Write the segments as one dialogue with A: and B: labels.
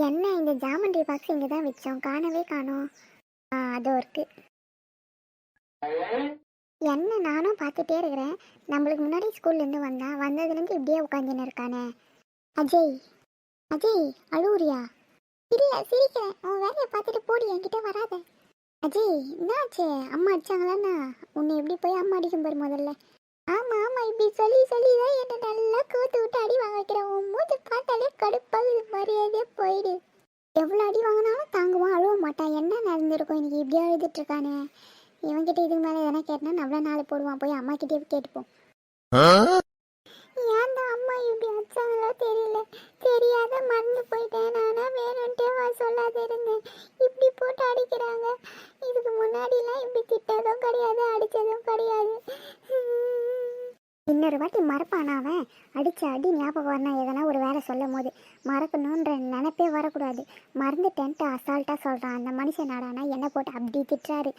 A: என்ன இந்த geometry box இங்கே தான் வச்சோம், காணவே காணோம். அதோ இருக்கு. என்ன நானும் பார்த்துட்டே இருக்கிறேன். நம்மளுக்கு முன்னாடி ஸ்கூல்லேருந்து வந்ததுலேருந்து இப்படியே உட்காந்துன்னு இருக்கானே. அஜய், அஜய் அழுவுறியா? இல்லை சிரிக்கிறேன், உன் வேலையை பார்த்துட்டு போடி, என்கிட்ட வராத. அஜய் என்னாச்சு? அம்மா அடிச்சாங்களாண்ணா? உன்னை எப்படி போய் அம்மா அடிக்கும் பாரு முதல்ல. ஆமாம் ஆமாம், இப்படி சொல்லி சொல்லி தான் என்னை நல்லா கோத்து விட்டு அடி வாங்க வைக்கிறேன். உன் மூச்சு பார்த்தாலே கடுப்பாகுது, மரியாதையே போயிடு. எவ்வளோ அடி வாங்கினாலும் தாங்குவான், அழுவ மாட்டான். என்ன நடந்திருக்கும் இன்னைக்கு இப்படியே அழுதுட்டு இருக்கானே? இவன்கிட்ட இதுக்கு மேலே எதனா கேட்டனா நம்மள நாளை போடுவான். போய் அம்மா கிட்டே கேட்டுப்போம். ஏன் தான் அம்மா இப்படி அடிச்சாங்களோ தெரியல, தெரியாத மறந்து போயிட்டேன். நானா வேணும்ட்டே சொல்லாத இருந்தேன், இப்படி போட்டு அடிக்கிறாங்க. இதுக்கு முன்னாடிலாம் இப்படி திட்டதும் கிடையாது, அடித்ததும் கிடையாது. இன்னொரு வாட்டி மறப்பானா அவன்? அடித்த அடி ஞாபகம் வரணும். எதனா ஒரு வேலை சொல்லும் போது மறக்கணுன்ற நினைப்பே வரக்கூடாது. மறந்துட்டேன்ட்டு அசால்ட்டாக சொல்கிறான். அந்த மனுஷன் நாடானா என்னை போட்டு அப்படி திட்டுறாரு.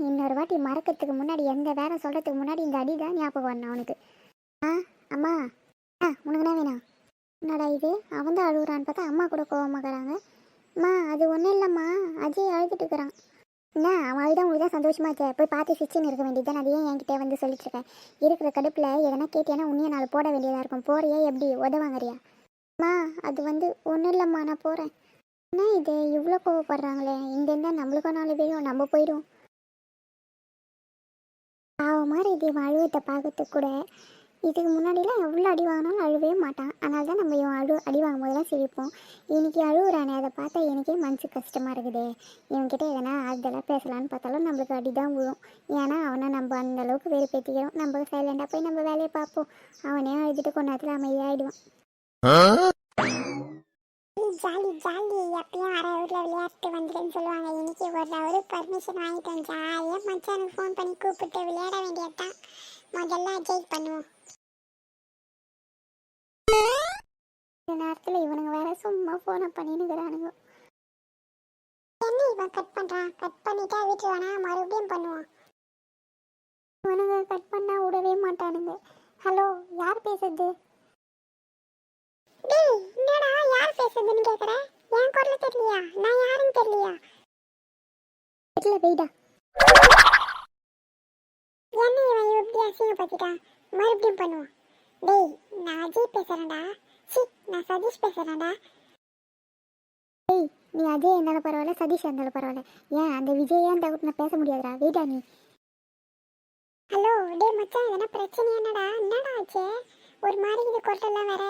A: இன்னொரு வாட்டி மறக்கிறதுக்கு முன்னாடி, எந்த வேலை சொல்கிறதுக்கு முன்னாடி இந்த அடி தான் ஞாபகம் வரணும் அவனுக்கு. அம்மா, உனக்கு என்ன வேணும்? என்னடா இது, அவன் தான் அழுகுறான்னு பார்த்தா அம்மா கூட கோவமாகறாங்க. அம்மா அது ஒன்றும் இல்லைம்மா, அஜய் அழுதுட்டு இருக்கிறான். என்ன அவன் அழுதான் உங்களுக்கு தான் சந்தோஷமாச்சே, போய் பார்த்து சிரிச்சுன்னு இருக்க வேண்டியது. அதையே என்கிட்ட வந்து சொல்லிட்டுருக்கேன். இருக்கிற கடுப்பில் எதனா கேட்டியானா உன்னையே நாலு போட வேண்டியதாக இருக்கும். போறியா எப்படி உதவாங்கறியா? அம்மா அது ஒன்றும் இல்லைம்மா, நான் போகிறேன். என்ன இது இவ்வளோ கோவப்படுறாங்களே? இங்கே இருந்தால் நம்மளுக்கும் 4 பேரும் நம்ம போயிடும். பாவம் மாதிரி இது இவன் அழுவத்தை பார்க்கறதுக்கு கூட. இதுக்கு முன்னாடிலாம் எவ்வளோ அடி வாங்கினாலும் அழுவே மாட்டான். அதனால தான் நம்ம இவன் அடி வாங்கும் போதெல்லாம் சிரிப்போம். இன்னைக்கு அழுகுறானே, அதை பார்த்தா எனக்கே மனசு கஷ்டமாக இருக்குது. இவன்கிட்ட எதனா ஆறுதலாக பேசலான்னு பார்த்தாலும் நம்மளுக்கு அடி தான் விழும். ஏன்னா அவனை நம்ம அந்தளவுக்கு வெறுப்பேற்றிக்கிறோம். நம்ம சைலண்டாக போய் நம்ம வேலையை பார்ப்போம். அவனே அழுதுட்டு கொஞ்ச நேரத்தில் அமைதியாகிடுவான். ஜாலி ஜாலி, எப்பயும் வர ஊரில் விளையாட்டு வந்துடுன்னு சொல்லுவாங்க. இன்னைக்கு ஒரு அவரு பர்மிஷன் வாங்கிட்டோம். ஜாலியாக மச்சானுக்கு ஃபோன் பண்ணி கூப்பிட்டு விளையாட வேண்டியதுதான். முதல்ல அஜய் பண்ணுவோம். இந்த நேரத்தில் இவனுங்க வேற சும்மா ஃபோனை பண்ணினுக்கிறானுங்க. என்ன இவன் கட் பண்ணுறான்? கட் பண்ணிட்டா விட்டுருவானா? மறுபடியும் பண்ணுவான். இவனுங்க கட் பண்ணால் விடவே மாட்டானுங்க. ஹலோ, யார் பேசுறது? டேய் என்னடா யார் பேசுறதுன்னு கேக்குற? என் குரல் தெரியலையா? நான் யாருன்னு தெரியலையா? தெரியல வெயிடா. என்ன இவன் இப்படி அசிங்கப்படுத்திட்டான்? மறுபடியும் பண்ணுவான். டேய் நான் அஜய் பேசுறேன்டா. நான் சதீஷ் பேசுறேன்டா. டேய் நீ அஜய் இருந்தாலும் பரவாயில்ல, சதீஷ் இருந்தாலும் பரவாயில்ல. ஏன் அந்த விஜய் அந்த நான் பேச முடியாதுடா. வெயிடா நீ. ஹலோ டேய் மச்சான், என்ன பிரச்சனை? என்னடா ஆச்சு? ஒரு மாதிரி இது குரட்டெல்லாம் வேற.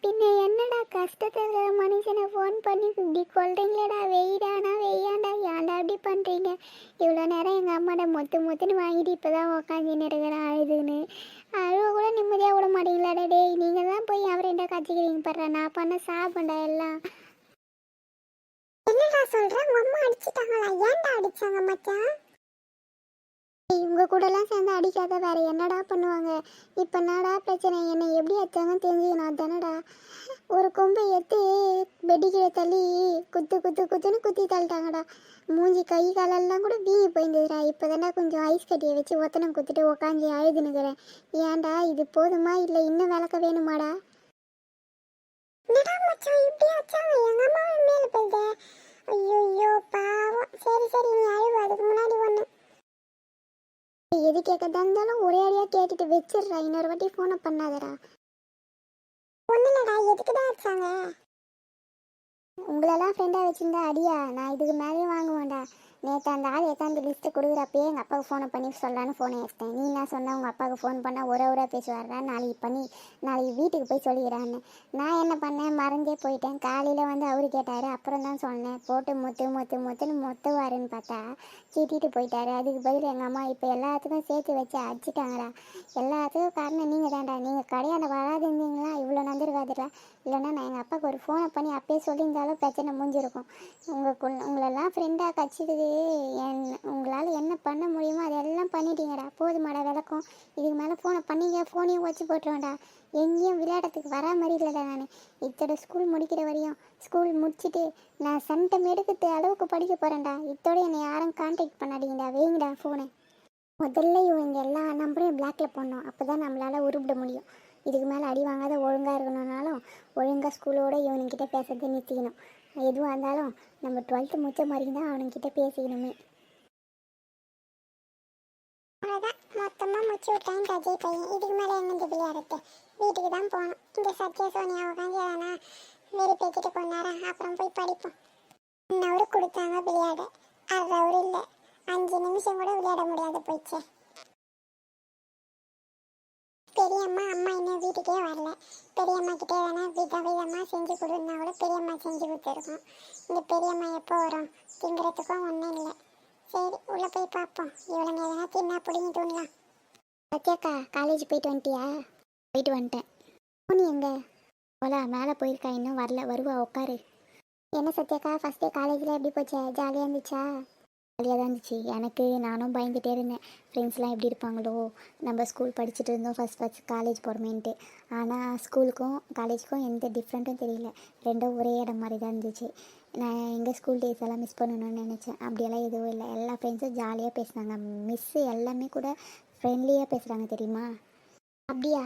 A: பின்ன என்னடா கஷ்டத்துல மனுஷனை ஃபோன் பண்ணி இப்படி கொள்றீங்களேடா? வெயிடானா வெய்யாண்டா, ஏன்டா அப்படி பண்ணுறீங்க? இவ்வளோ நேரம் எங்கள் அம்மாட்ட மொத்துன்னு வாங்கிட்டு இப்போ தான் உக்காந்துன்னு இருக்கிறேன் அழுதுன்னு. அழுவ கூட நிம்மதியாக விட மாட்டீங்களாடா? டேய் நீங்கள் தான் போய் அவர்கிட்ட கச்சிக்கிறீங்க பாரு. நான் பண்ண சாப்பிண்டா எல்லாம். என்னடா சொல்கிறேன்? உங்கள் அம்மா அடிச்சிட்டாங்களா? ஏன்டா அடித்தாங்க மச்சான்? இவங்க கூடலாம் சேர்ந்து அடிக்காத வேற என்னடா பண்ணுவாங்க? இப்போ என்னடா பிரச்சனை? என்னை எப்படி அடிச்சாங்கன்னு தெரிஞ்சுக்கணும் தானடா. ஒரு கொம்பை எடுத்து பெட்டிக்கீழே தள்ளி குத்துன்னு குத்தி தள்ளிட்டாங்கடா. மூஞ்சி கை காலெல்லாம் கூட வீங்கி போயிருந்ததுடா. இப்போ தானே கொஞ்சம் ஐஸ் கட்டியை வச்சு ஒத்தனம் குத்திட்டு உக்காஞ்சி அழுதுனுக்கிறேன். ஏன்டா இது போதுமா இல்லை இன்னும் விளக்க வேணுமாடா? என்னடா மச்சான் இப்படி அடிச்சாங்க? எங்கள் அம்மா மேலே போயிட்ட. ஐயோ பாவம். சரி நீ அழுவு. அதுக்கு முன்னாடி ஒன்று எது கேட்கறதா இருந்தாலும் ஒரே அடியாக கேட்டுட்டு வச்சிடுறா. இன்னொரு வாட்டி ஃபோனை பண்ணாதடா. ஒன்றும் இல்லைடா. எதுக்கு தான் வச்சாங்க? உங்களெல்லாம் ஃப்ரெண்டாக வச்சுருந்தா அடியா? நான் இதுக்கு மேலேயும் வாங்குவேன்டா. நேற்று அந்த ஆள் எத்தாந்து லிஸ்ட்டு கொடுக்குறப்பயே எங்கள் அப்பாவுக்கு ஃபோனை பண்ணி சொல்லலான்னு ஃபோனை எடுத்தேன். நீ என்ன சொன்ன? உங்கள் அப்பாவுக்கு ஃபோன் பண்ணால் ஊரா பேசுவார்டா, நாளைக்கு வீட்டுக்கு போய் சொல்லிக்கிறான்னு. நான் என்ன பண்ணேன்? மறந்தே போயிட்டேன். காலையில் வந்து அவரு கேட்டார். அப்புறம் தான் சொன்னேன். போட்டு மொத்துன்னு மொத்துவாருன்னு பார்த்தா சீட்டிட்டு போயிட்டாரு. அதுக்கு பதில் எங்கள் அம்மா இப்போ எல்லாத்துக்கும் சேர்த்து வச்சு அடிச்சிட்டாங்கடா. எல்லாத்துக்கும் காரணம் நீங்கள் தான்டா. நீங்கள் கடையாண்ட வராதுங்களா இவ்வளோ நந்திருக்காதுடா. இல்லைன்னா நான் எங்கள் அப்பாவுக்கு ஒரு ஃபோனை பண்ணி அப்பயே சொல்லியிருந்தாலும் பிரச்சனை முடிஞ்சிருக்கும். உங்களெல்லாம் ஃப்ரெண்டாக கட்சிக்குது. உங்களால் என்ன பண்ண முடியுமோ அதெல்லாம் பண்ணிட்டீங்கடா. போதுமாடா விளக்கம்? இதுக்கு மேலே ஃபோனையும் வச்சு போட்டுருவேன்டா. எங்கேயும் விளையாடத்துக்கு வரா மாதிரி இல்லைடா. நான் இத்தோட ஸ்கூல் முடிக்கிற வரையும், ஸ்கூல் முடிச்சுட்டு நான் சண்டம் எடுக்கிறது அளவுக்கு படிக்க போகிறேன்டா. இத்தோட என்னை யாரும் கான்டாக்ட் பண்ணாதீங்கடா. வைங்கடா ஃபோனை. முதல்ல இவங்க எல்லா நம்பரையும் பிளாக்ல போடணும். அப்போ தான் நம்மளால் உருப்பிட முடியும். இதுக்கு மேலே அடி வாங்காத ஒழுங்காக இருக்கணும்னாலும் ஒழுங்காக ஸ்கூலோட இவனுக்கிட்ட பேசுறதை நிறுத்திக்கணும். எதுவாக இருந்தாலும் நம்ம 12th முடிச்ச மாதிரி தான் அவனுக்கிட்ட பேசிக்கணுமே. அவ்வளோதான், மொத்தமாக முடிச்சு விட்டாங்க அஜய் பையன். இதுக்கு மேலே எங்கே விளையாடுறது? வீட்டுக்கு தான் போகணும். இந்த சத்யா சோனியா உட்காந்து எதனா வெறுப்பேற்றிட்டு கொஞ்ச நேரம் அப்புறம் போய் படிப்போம். 1 hour கொடுத்தாங்க விளையாட, 1/2 hour இல்லை, 5 நிமிஷம் கூட விளையாட முடியாது போயிடுச்சு. பெரியம்மா அம்மா இன்னும் வீட்டுக்கே வரல. பெரியம்மா கிட்டே வேணா விதவிதமாக செஞ்சு கொடுன்னா கூட பெரியம்மா செஞ்சு கொடுத்துருக்கோம். இந்த பெரியம்மா எப்போ வரும்? திங்கிறதுக்கும் ஒன்றும் இல்லை. சரி, உள்ளே போய் பார்ப்போம். இவளுங்க எதனா தின்னா பிடிங்கி தூணலாம். சத்யாக்கா, காலேஜ் போயிட்டு வந்துட்டியா? போயிட்டு வந்துட்டேன். நீ எங்கே? போலா, மேலே போயிருக்கா, இன்னும் வரல. வருவா, உட்காரு. என்ன சத்யாக்கா, ஃபஸ்ட் டே காலேஜில் எப்படி போச்சா? ஜாலியாக இருந்துச்சா? ஜாலியாக தான் இருந்துச்சு. எனக்கு நானும் பயந்துகிட்டே இருந்தேன், ஃப்ரெண்ட்ஸ்லாம் எப்படி இருப்பாங்களோ. நம்ம ஸ்கூல் படிச்சுட்டு இருந்தோம் ஃபஸ்ட் காலேஜ் போகிறோமேன்ட்டு. ஆனால் ஸ்கூலுக்கும் காலேஜுக்கும் எந்த டிஃப்ரெண்ட்டும் தெரியல. ரெண்டும் ஒரே இடம் மாதிரி தான் இருந்துச்சு. நான் எங்கள் ஸ்கூல் டேஸ் எல்லாம் மிஸ் பண்ணணும்னு நினச்சேன். அப்படியெல்லாம் எதுவும் இல்லை. எல்லா ஃப்ரெண்ட்ஸும் ஜாலியாக பேசுனாங்க. மிஸ்ஸு எல்லாமே கூட ஃப்ரெண்ட்லியாக பேசுகிறாங்க, தெரியுமா? அப்படியா?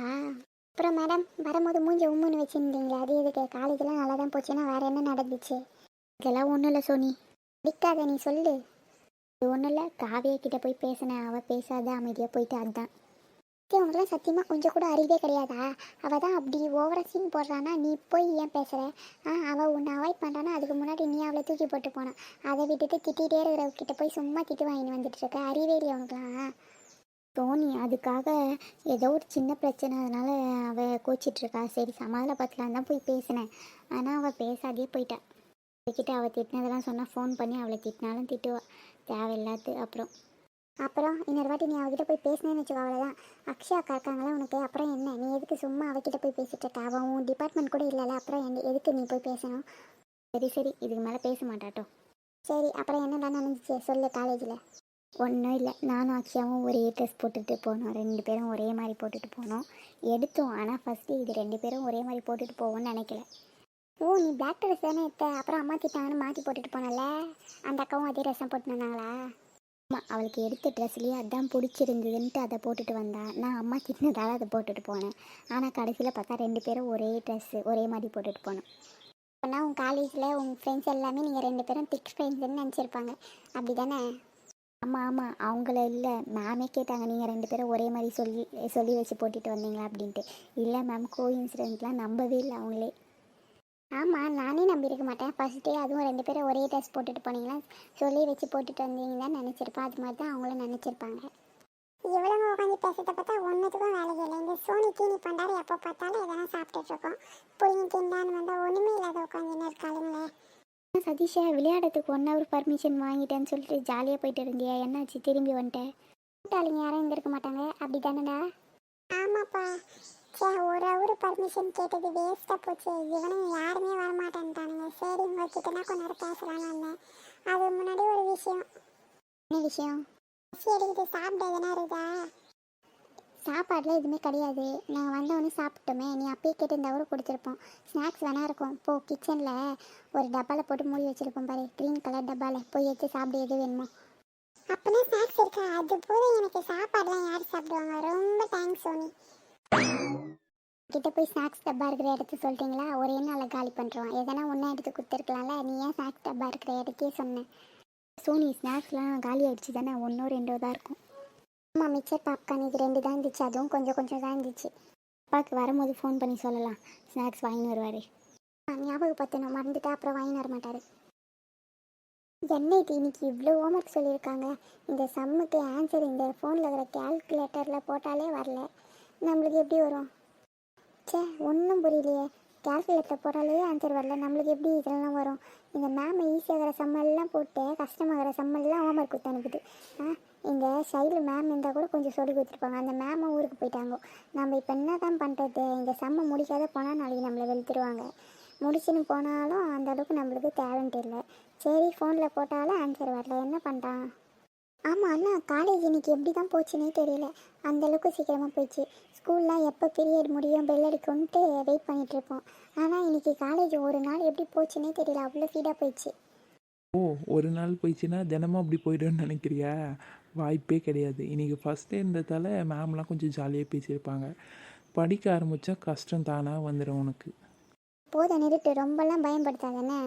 A: அப்புறம் மேடம், வரும்போது மூஞ்சி உம்முன்னு வச்சுருந்தீங்களா? அது எதுக்கு? காலேஜெலாம் நல்லா தான் போச்சுன்னா வேறு என்ன நடந்துச்சு? இதெல்லாம் ஒன்றும் இல்லை சோனி, பிடிக்காத, நீ சொல்லு. இது ஒன்றும் இல்லை, காவியா கிட்டே போய் பேசினேன். அவள் பேசாத, அமைதியாக போயிட்டு. அதுதான். அவங்களாம் சத்தியமாக கொஞ்சம் கூட அறிவே கிடையாதா? அவள் தான் அப்படி ஓவரா சீன் போடுறான்னா நீ போய் ஏன் பேசுகிற? அவள் உன்னை அவாய்ட் பண்ணுறான்னா அதுக்கு முன்னாடி நீ அவளை தூக்கி போட்டு போனான். அதை விட்டுட்டு திட்டிகிட்டே இருக்கிறவகிட்ட போய் சும்மா திட்டு வாங்கின்னு வந்துட்டு இருக்க. அறிவே இல்லையா அவனுக்குலாம்? சோனி, அதுக்காக ஏதோ ஒரு சின்ன பிரச்சனை, அதனால் அவள் கோச்சிட்ருக்கா. சரி, சமாதானப்படுத்தலான்னு தான் போய் பேசினேன். ஆனால் அவள் பேசாதே போயிட்டா. அவகிட்ட அவள் திட்டினதெல்லாம் சொன்னால் ஃபோன் பண்ணி அவளை திட்டினாலும் திட்டுவா, தேவையில்லாது. அப்புறம் இன்னொரு வாட்டி நீ அவகிட்ட போய் பேசினேன்னு வச்சுக்கோ, அவ்வளோதான். அக்ஷயா அக்கா இருக்காங்களா உனக்கு? அப்புறம் என்ன, நீ எதுக்கு சும்மா அவகிட்ட போய் பேசிட்டு இருக்க? அவன் உன் டிபார்ட்மெண்ட் கூட இல்லைல்ல, அப்புறம் எதுக்கு நீ போய் பேசணும்? சரி, இதுக்கு மேலே பேச மாட்டாட்டோ. சரி, அப்புறம் என்னடா நடந்துச்சு சொல்லு காலேஜில்? ஒன்றும் இல்லை, நானும் அக்ஷயாவும் ஒரே ட்ரெஸ் போட்டுட்டு போனோம். 2 பேரும் ஒரே மாதிரி போட்டுட்டு போனோம். எடுத்தோம், ஆனால் ஃபஸ்ட்டு இது 2 பேரும் ஒரே மாதிரி போட்டுட்டு போவோம்னு நினைக்கல. ஓ, நீ பிளாக் ட்ரெஸ் தானே எடுத்த? அப்புறம் அம்மா திட்டாங்கன்னு மாற்றி போட்டுட்டு போனல. அந்த அக்காவும் அதே ட்ரெஸ் தான் போட்டு வந்தாங்களா? ஆமாம், அவளுக்கு எடுத்த ட்ரெஸ்லேயே அதான் பிடிச்சிருந்ததுன்ட்டு அதை போட்டுட்டு வந்தா. நான் அம்மா திட்டினதால அதை போட்டுட்டு போனேன். ஆனால் கடைசியில் பார்த்தா 2 பேரும் ஒரே ட்ரெஸ்ஸு ஒரே மாதிரி போட்டுட்டு போனோம். அப்போனா உன் காலேஜில் உங்கள் ஃப்ரெண்ட்ஸ் எல்லாமே நீங்கள் 2 பேரும் திக் ஃப்ரெண்ட்ஸ்ன்னு நினச்சிருப்பாங்க, அப்படி தானே? ஆமாம், அவங்கள இல்லை, மேமே கேட்டாங்க, நீங்கள் 2 பேரும் ஒரே மாதிரி சொல்லி வச்சு போட்டுட்டு வந்தீங்களா அப்படின்ட்டு. இல்லை மேம், இன்சிடென்ட்லாம் நம்பவே இல்லை அவங்களே. ஆமாம், நானே நம்பியிருக்க மாட்டேன். ஃபஸ்ட்டே அதுவும் 2 பேரும் ஒரே ட்ரெஸ் போட்டுட்டு போனீங்களா, சொல்லி வச்சு போட்டுட்டு வந்தீங்கன்னு நினச்சிருப்பேன். அது மாதிரி தான் அவங்களும் நினச்சிருப்பாங்க. இவ்வளவு உட்காந்து பேசுறத பார்த்தா ஒன்றுத்துக்கும் வேலை இல்லை. இந்த சோனி தீனி பண்டாரு எப்போ பார்த்தாலும் எதனா சாப்பிட்டுட்டு இருக்கோம். புளிங்க தின்னான்னு வந்தால் ஒன்றுமே இல்லாத உட்காந்துன்னு இருக்காளுங்களே. சதீஷா, விளையாடுறதுக்கு 1 hour பர்மிஷன் வாங்கிட்டேன்னு சொல்லிட்டு ஜாலியாக போயிட்டு இருந்தியா? என்னாச்சு, திரும்பி வந்துட்டேன்? கூட்டாளிங்க யாரும் இருந்திருக்க மாட்டாங்க, அப்படி தானேடா? ஆமாப்பா. சே, 1 hour பர்மிஷன் கேட்டது வேஸ்ட்டாக போச்சு. இவனுங்க யாருமே வரமாட்டேன்ட்டானுங்க. சரி, உங்ககிட்டனா கொஞ்ச நேரம் பேசலான்னு வந்தேன். அது முன்னாடி ஒரு விஷயம். என்ன விஷயம்? சரி, இது சாப்பிட எதனா இருக்குதா? சாப்பாடுலாம் எதுவுமே கிடையாது. நாங்கள் வந்தவொடனே சாப்பிட்டோமே. நீ அப்பயே கேட்டிருந்தா கூட கொடுத்துருப்போம். ஸ்நாக்ஸ் வேணா இருக்கும். போ, கிச்சனில் ஒரு டப்பாவில் போட்டு மூடி வச்சுருப்போம் பாரு, க்ரீன் கலர் டப்பாவில். போய் எடுத்து சாப்பிட எது வேணுமோ. அப்படின்னா ஸ்நாக்ஸ் இருக்கா? அது போதும் எனக்கு. சாப்பாடுலாம் யார் சாப்பிடுவாங்க? ரொம்ப தேங்க்ஸ் சோனி. கிட்ட போய் ஸ்நாக்ஸ் டப்பா இருக்கிற இடத்த சொல்லிட்டீங்களா? ஒரே நாளில் காலி பண்ணுறோம். எதனா ஒன்றா எடுத்து கொடுத்துருக்கலாம்ல. நீ ஏன் ஸ்நாக்ஸ் டப்பா இருக்கிற இடத்தையே சொன்னேன்? சோனி, ஸ்நாக்ஸ்லாம் காலி ஆகிடுச்சு தானே, 1 or 2 தான் இருக்கும். ஆமாம், மிச்சர் பாப்கார்ன் இது 2 தான் இருந்துச்சு. அதுவும் கொஞ்சம் தான் இருந்துச்சு. அப்பாவுக்கு வரும்போது ஃபோன் பண்ணி சொல்லலாம், ஸ்நாக்ஸ் வாங்கின்னு வருவார். ஞாபகப்படுத்தணும், மறந்துட்டா அப்புறம் வாங்கின்னு வர மாட்டார். என்னைக்கு இன்னைக்கு இவ்வளோ ஹோம்ஒர்க் சொல்லியிருக்காங்க. இந்த சம்முக்கு ஆன்சர் இந்த ஃபோனில் இருக்கிற கேல்குலேட்டரில் போட்டாலே வரல. நம்மளுக்கு எப்படி வரும்? சே, ஒன்றும் புரியலையே. கேல்குலேட்டர் போட்டாலே ஆன்சர் வரல, நம்மளுக்கு எப்படி இதெல்லாம் வரும்? இந்த மேம் ஈஸியாகிற சம்மெல்லாம் போட்டு கஷ்டமாகிற சம்மெல்லாம் ஹோம்ஒர்க் கொடுத்து அனுப்புது. இந்த சைடில் மேம் இருந்தால் கூட கொஞ்சம் சொல்லி கொடுத்துருப்பாங்க. அந்த மேமும் ஊருக்கு போயிட்டாங்க. நம்ம இப்போ என்ன தான் பண்ணுறது? இந்த சம்மை முடிக்காத போனால் நாளைக்கு நம்மளை வெளுத்துருவாங்க. முடிச்சுன்னு போனாலும் அந்த அளவுக்கு நம்மளுக்கு டேலண்ட் இல்லை. சரி, ஃபோனில் போட்டாலும் ஆன்சர் வரல, என்ன பண்ணுறான்? ஆமாம் அண்ணா, காலேஜ் இன்னைக்கு எப்படி தான் போச்சுன்னே தெரியல. அந்தளவுக்கு சீக்கிரமாக போயிடுச்சு. ஸ்கூல்லாம் எப்போ பீரியட் முடியும், பெல் அடிக்கும்ட்டு வெயிட் பண்ணிகிட்ருப்போம். ஆனால் இன்றைக்கி காலேஜ் ஒரு நாள் எப்படி போச்சுன்னே தெரியல, அவ்வளோ ஃபீடாக போயிடுச்சு.
B: ஓ, ஒரு நாள் போயிடுச்சுன்னா தினமும் அப்படி போய்டுன்னு நினைக்கிறியா? வாய்ப்பே கிடையாது. இன்றைக்கி ஃபஸ்ட் டேன்றதால மேம்லாம் கொஞ்சம் ஜாலியாக பேசியிருப்பாங்க. படிக்க ஆரம்பித்தா கஷ்டம் தானாக வந்துடும் உனக்கு.
A: போதும் நிறுத்து, ரொம்பலாம் பயன்படுத்தாதானே.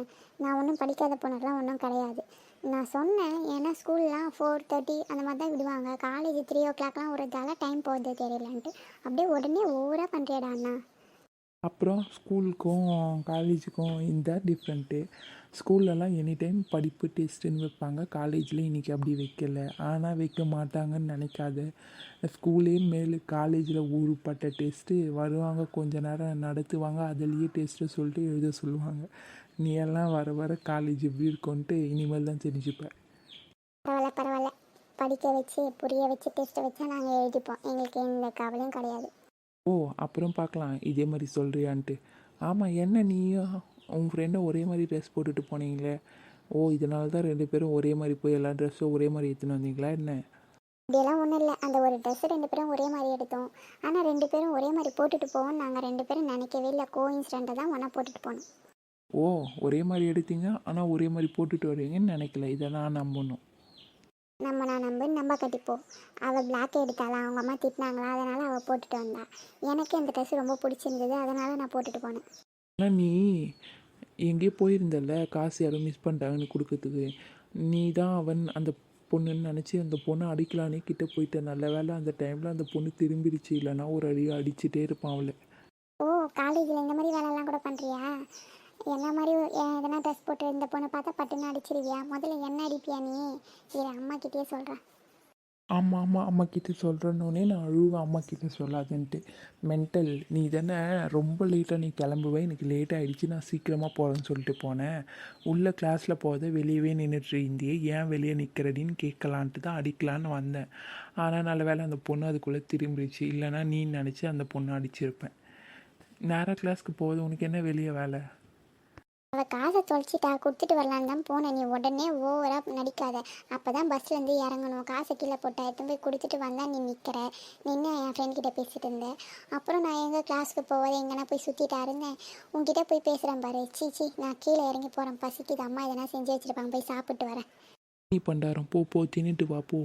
A: நான் ஒன்றும் படிக்காத பொண்ணுலாம் ஒன்றும் கிடையாது. நான் சொன்னேன், ஏன்னா ஸ்கூல்லாம் 4:30 அந்த மாதிரி தான் விடுவாங்க. காலேஜ் 3 o'clockலாம் ஒரு ஜாலாக டைம் போகுது தெரியலன்ட்டு அப்படியே உடனே ஓவராக பண்ணுறியடா அண்ணா.
B: அப்புறம் ஸ்கூலுக்கும் காலேஜுக்கும் இந்த டிஃப்ரெண்ட்டு. ஸ்கூல்லலாம் எனி டைம் படிப்பு டெஸ்ட்டுன்னு வைப்பாங்க. காலேஜில் இன்றைக்கி அப்படி வைக்கல. ஆனால் வைக்க மாட்டாங்கன்னு நினைக்காத. ஸ்கூலே மேலு, காலேஜில் ஊருப்பட்ட டெஸ்ட்டு வருவாங்க, கொஞ்ச நேரம் நடத்துவாங்க, அதுலேயே டெஸ்ட்டு சொல்லிட்டு எழுத சொல்லுவாங்க. நீ எல்லாம் வர வர காலேஜ் எப்படி இருக்கும்ன்ட்டு இனிமேல் தான் தெரிஞ்சுப்ப.
A: பரவாயில்ல பரவாயில்ல, படிக்க வச்சு புரிய வச்சு டெஸ்ட்டை வச்சா நாங்கள் எழுதிப்போம், எங்களுக்கு எந்த கவலையும் கிடையாது.
B: ஓ, அப்புறம் பார்க்கலாம் இதே மாதிரி சொல்கிறியான்ட்டு. ஆமாம், என்ன நீயும் உன் ஃப்ரெண்டும் ஒரே மாதிரி ட்ரெஸ் போட்டுட்டு போனீங்களே? ஓ, இதனால தான் 2 பேரும் ஒரே மாதிரி போய் எல்லா ட்ரெஸ்ஸும் ஒரே மாதிரி எடுத்துன்னு வந்தீங்களா என்ன?
A: அப்படியெல்லாம் ஒன்றும் இல்லை, அந்த ஒரு ட்ரெஸ்ஸு 2 பேரும் ஒரே மாதிரி எடுத்தோம். ஆனால் 2 பேரும் ஒரே மாதிரி போட்டுட்டு போவோம் நாங்கள் 2 பேரும் நினைக்கவே இல்லை. கோஇன்சிடென்ட்டாக தான் ஒன்றா போட்டுட்டு போனோம்.
B: ஓ, ஒரே மாதிரி எடுத்தீங்க, ஆனால் ஒரே மாதிரி போட்டுட்டு வருவீங்கன்னு நினைக்கல. இதை நான் நம்பணும்.
A: நான் நம்ப கட்டிப்போ. அவள் பிளாக் எடுத்தாளா, அவங்க அம்மா திட்டினாங்களா, அதனால் அவள் போட்டுட்டு வந்தா. எனக்கு அந்த ட்ரெஸ் ரொம்ப பிடிச்சிருந்தது, அதனால் நான் போட்டுட்டு போனேன்.
B: ஆனால் நீ எங்கேயோ போயிருந்தல்ல, காசு யாரும் மிஸ் பண்ணிட்டாங்கன்னு கொடுக்கறதுக்கு. நீ தான் அந்த பொண்ணுன்னு நினச்சி அந்த பொண்ணை அடிக்கலானே கிட்ட போயிட்ட. நல்ல வேலை அந்த டைமில் அந்த பொண்ணு திரும்பிடுச்சு, இல்லைன்னா ஒரு அடி அடிச்சுட்டே இருப்பான் அவளை.
A: ஓ, காலேஜில் இந்த மாதிரி வேலைலாம் கூட பண்ணுறியா? என்ன மாதிரி எதனா ட்ரெஸ் போட்டு இந்த பொண்ணை பார்த்தா பட்டுன்னு அடிச்சிருவியா? முதல்ல என்ன அடிப்பியா நீ? இரு, அம்மா கிட்டேயே சொல்கிறேன்.
B: ஆமாம் ஆமாம், அம்மா கிட்ட சொல்கிறேன்னொடனே நான் அழுவேன், அம்மா கிட்ட சொல்லாதுன்ட்டு. மென்டல் நீ தானே. ரொம்ப லேட்டாக நீ கிளம்புவேன், எனக்கு லேட் ஆகிடுச்சு, நான் சீக்கிரமாக போகிறேன்னு சொல்லிட்டு போனேன். உள்ளே கிளாஸில் போகிறத வெளியவே நின்றுட்டு இருந்தியே, ஏன் வெளியே நிற்கிறடின்னு கேட்கலான்ட்டு தான் அடிக்கலான்னு வந்தேன். ஆனால் நல்ல வேலை அந்த பொண்ணு அதுக்குள்ளே திரும்பிடுச்சு, இல்லைனா நீ நினச்சி அந்த பொண்ணை அடிச்சிருப்பேன். நேராக கிளாஸ்க்கு போகுது, உனக்கு என்ன வெளியே வேலை?
A: அவள் காசை தொலைச்சிட்டா, கொடுத்துட்டு வரலான்னு தான் போனேன். நீ உடனே ஓவராக நடிக்காத. அப்போ தான் பஸ்லேருந்து இறங்கணும். காசை கீழே போட்டா எடுத்து போய் கொடுத்துட்டு வந்தால் நீ நிற்கிற. நின்று என் ஃப்ரெண்ட்கிட்ட பேசிகிட்டு இருந்தேன். அப்புறம் நான் எங்கே கிளாஸுக்கு போவது, எங்கன்னா போய் சுற்றிட்டா இருந்தேன். உங்ககிட்ட போய் பேசுகிறேன் பாரு. சீச்சி, நான் கீழே இறங்கி போகிறேன், பசிக்குது, அம்மா எதனா செஞ்சு வச்சுருப்பாங்க, போய் சாப்பிட்டு வரேன்.
B: நீ பண்டாரம் போ போ, தின்னுட்டு வா போ.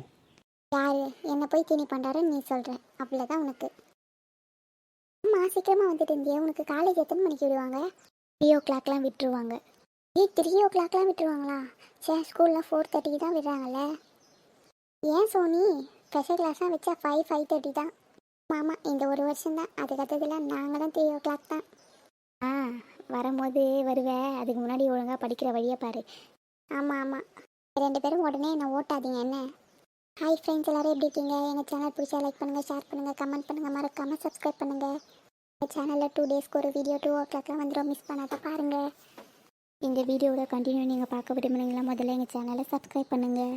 A: யார் என்னை போய் தீனி பண்ணுறாருன்னு நீ சொல்கிற? அவ்வளோதான் உனக்கு. அம்மா சீக்கிரமாக வந்துட்டு இருந்தியே, உனக்கு காலேஜ் எத்தனை மணிக்கு விடுவாங்க? 3 o'clockலாம் விட்டுருவாங்க. 3 o'clockலாம் விட்டுருவாங்களா? சரி, ஸ்கூலில் 4:30 தான் விடுறாங்கல்ல. ஏன் சோனி, ஸ்பெஷல் கிளாஸ்லாம் வச்சா 5:30 தான். ஆமாம், இந்த ஒரு வருஷம்தான். அதுக்கடுத்ததுல நாங்கள் தான் 3 o'clock தான். ஆ, வரும்போது வருவேன், அதுக்கு முன்னாடி ஒழுங்காக படிக்கிற வழியை பாரு. ஆமாம் ஆமாம், 2 பேரும் உடனே என்னை ஓட்டாதீங்க என்ன. ஹாய் ஃப்ரெண்ட்ஸ், எல்லோரும் எப்படி இருக்கீங்க? எங்கள் சேனல் பிடிச்சா லைக் பண்ணுங்கள், ஷேர் பண்ணுங்கள், கமெண்ட் பண்ணுங்கள், மறக்காமல் சப்ஸ்கிரைப் பண்ணுங்கள். எங்கள் சேனலில் 2 டேஸ்க்கு ஒரு வீடியோ 2 o'clockலாம் வந்துடும், மிஸ் பண்ணாத பாருங்கள். இந்த வீடியோவோட கண்டினியூ நீங்கள் பார்க்க விரும்புனீங்களா? முதல்ல எங்கள் சேனலை சப்ஸ்கிரைப் பண்ணுங்கள்.